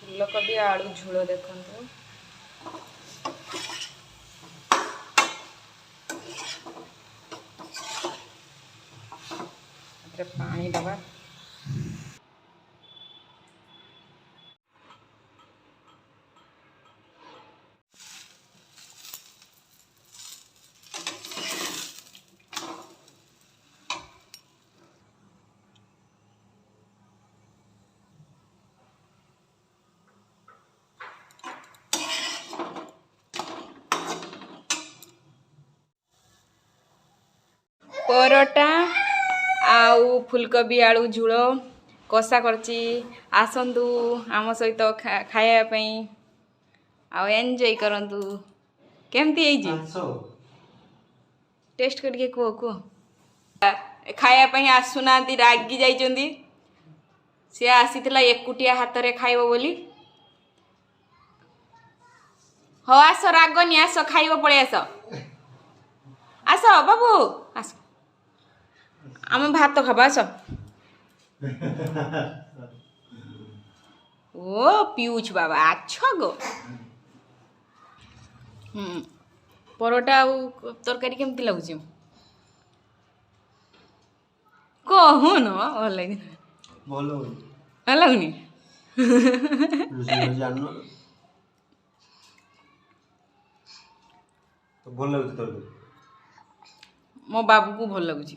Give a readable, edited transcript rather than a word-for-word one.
फूलकोबी आलू झोल देखो पानी दबा परोटा आउ फूलकोबी आलू झोल कषा करची आसंतु आम सहित खायापी आउ एंजॉय करंतु केमती टेस्ट करके कह कह खायापी आसुना रागी जाइंदी सी आसीला एकुटिया हाथ में खाइब बोली हो आस रागनी आस खाइब पड़े आस आस बाबू आस आम भात खाबा आस ओ पीयूष बाबा अच्छा गो परोटा तरकारी केमती लगुच कहून भल लगे भल लगुनि मो बाबू को भल लगुच।